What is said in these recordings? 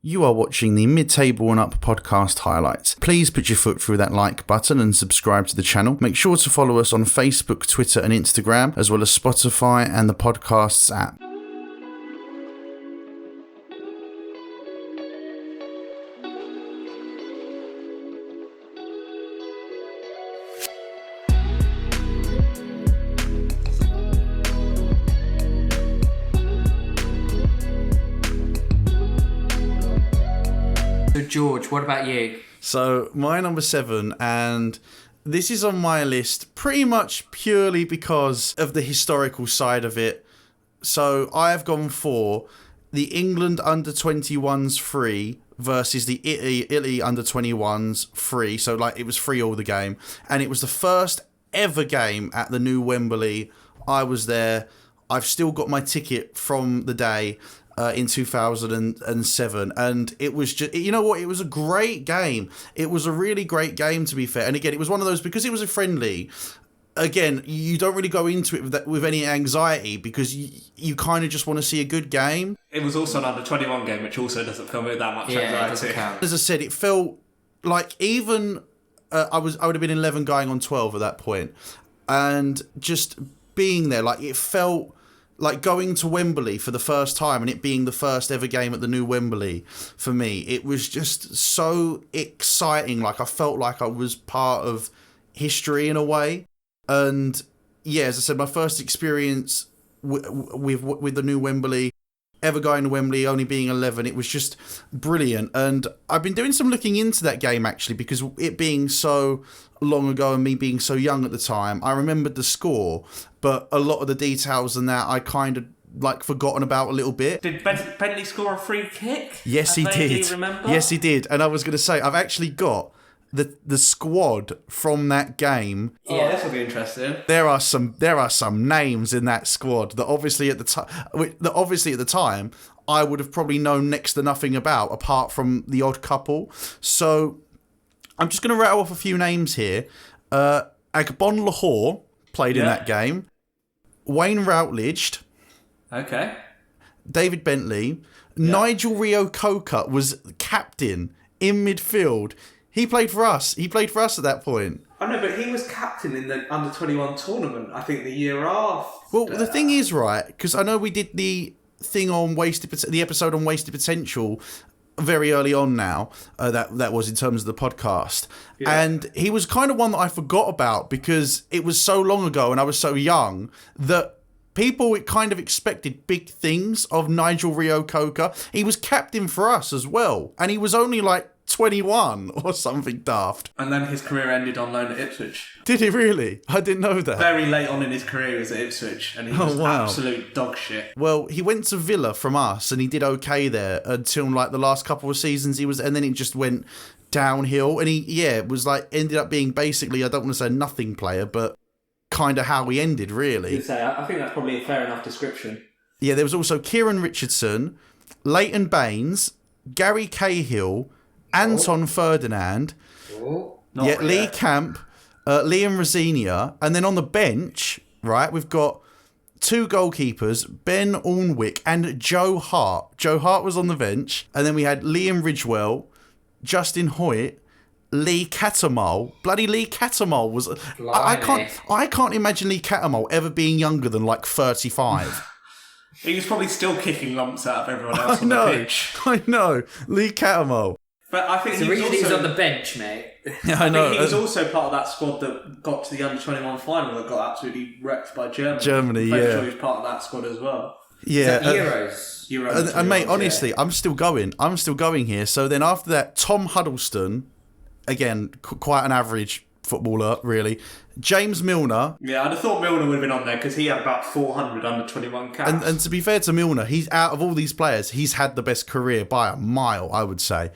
You are watching the Mid-Table and Up podcast highlights. Please put your foot through that like button and subscribe to the channel. Make sure to follow us on Facebook, Twitter and Instagram, as well as Spotify and the podcasts app. George, what about you? So, my number 7, and this is on my list pretty much purely because of the historical side of it. So, I have gone for the England under-21s free versus the Italy under-21s free. So, it was free all the game. And it was the first ever game at the new Wembley. I was there. I've still got my ticket from the day. In 2007, and it was just, you know what, it was a great game. It was a really great game, to be fair. And again, it was one of those, because it was a friendly, again, you don't really go into it with any anxiety, because you kind of just want to see a good game. It was also an under-21 game, which also doesn't fill me with that much anxiety. As I said, it felt like even I would have been 11 going on 12 at that point, and just being there, it felt like going to Wembley for the first time and it being the first ever game at the new Wembley for me. It was just so exciting. I felt like I was part of history in a way. And yeah, as I said, my first experience with the new Wembley, ever going to Wembley, only being 11, it was just brilliant. And I've been doing some looking into that game, actually, because it being so long ago and me being so young at the time, I remembered the score, but a lot of the details and that I kind of forgotten about a little bit. Did Bentley score a free kick? Yes, he did. Remember? Yes, he did. And I was going to say, I've actually got the squad from that game. Yeah, this will be interesting. There are some names in that squad that obviously at the time I would have probably known next to nothing about, apart from the odd couple. So I'm just going to rattle off a few names here. Agbon Lahore played in that game. Wayne Routledge. Okay. David Bentley. Yeah. Nigel Reo-coker was captain in midfield. He played for us. He played for us at that point. I know, but he was captain in the under-21 tournament, I think, the year after. Well, the thing is, right, because I know we did the thing on the episode on wasted potential very early on now, that was in terms of the podcast. Yeah. And he was kind of one that I forgot about because it was so long ago and I was so young that people kind of expected big things of Nigel Reo-coker. He was captain for us as well. And he was only 21 or something daft. And then his career ended on loan at Ipswich. Did he really? I didn't know that. Very late on in his career he was at Ipswich and he was absolute dog shit. Well, he went to Villa from us and he did okay there until the last couple of seasons and then it just went downhill and he was ended up being basically, I don't want to say nothing player, but kind of how he ended really. I think that's probably a fair enough description. Yeah, there was also Kieran Richardson, Leighton Baines, Gary Cahill, Anton Ferdinand, Lee Camp, Liam Rosenia, and then on the bench, right, we've got 2 goalkeepers, Ben Alnwick and Joe Hart. Joe Hart was on the bench, and then we had Liam Ridgewell, Justin Hoyt, Lee Cattermole. Bloody Lee Cattermole was... I can't imagine Lee Cattermole ever being younger than 35. He was probably still kicking lumps out of everyone else on the pitch. I know. Lee Cattermole. But I think the reason he was on the bench, mate. Yeah, I know. Think he was also part of that squad that got to the under-21 final that got absolutely wrecked by Germany. I'm sure he was part of that squad as well. Yeah. Euros. And mate, honestly, I'm still going here. So then after that, Tom Huddleston, again, quite an average footballer, really. James Milner. Yeah, I'd have thought Milner would have been on there because he had about 400 under-21 caps. And to be fair to Milner, he's out of all these players, he's had the best career by a mile, I would say.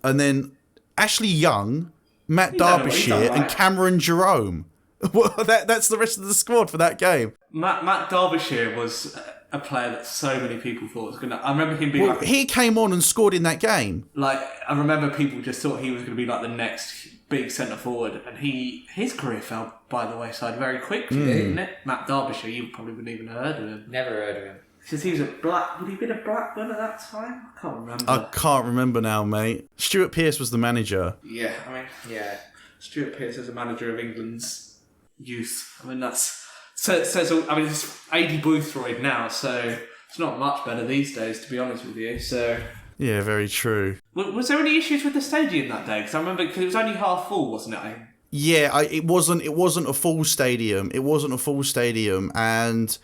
And then Ashley Young, Matt Derbyshire, and Cameron Jerome. Well, that's the rest of the squad for that game. Matt Derbyshire was a player that so many people thought was going to... I remember him being he came on and scored in that game. I remember people just thought he was going to be the next big centre forward, and his career fell by the wayside very quickly, didn't it? Matt Derbyshire, you probably wouldn't even have heard of him. Never heard of him. Because he was would he been at Blackburn at that time? I can't remember. I can't remember now, mate. Stuart Pearce was the manager. Yeah, I mean, yeah. Stuart Pearce is the manager of England's youth. I mean, that's... It's A.D. Boothroyd now, so it's not much better these days, to be honest with you, so... Yeah, very true. Was there any issues with the stadium that day? Because I remember, because it was only half full, wasn't it? Yeah, it wasn't a full stadium. It wasn't a full stadium, and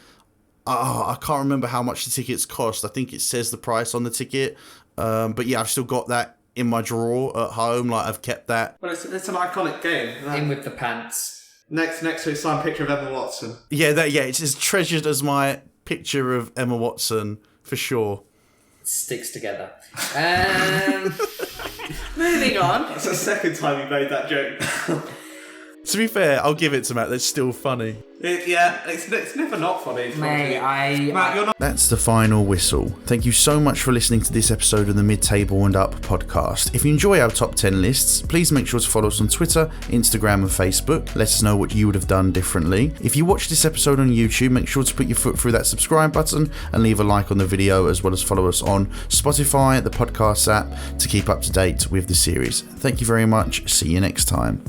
I can't remember how much the tickets cost. I think it says the price on the ticket, but yeah, I've still got that in my drawer at home. Like, I've kept that. Well, it's an iconic game. In with the pants. Next to a signed picture of Emma Watson. Yeah, it's as treasured as my picture of Emma Watson for sure. Sticks together. Moving on. That's the second time you made that joke. To be fair, I'll give it to Matt. That's still funny. It's never not funny. Matt, you're not. That's the final whistle. Thank you so much for listening to this episode of the Mid-Table and Up podcast. If you enjoy our top 10 lists, please make sure to follow us on Twitter, Instagram and Facebook. Let us know what you would have done differently. If you watch this episode on YouTube, make sure to put your foot through that subscribe button and leave a like on the video, as well as follow us on Spotify, the podcast app, to keep up to date with the series. Thank you very much. See you next time.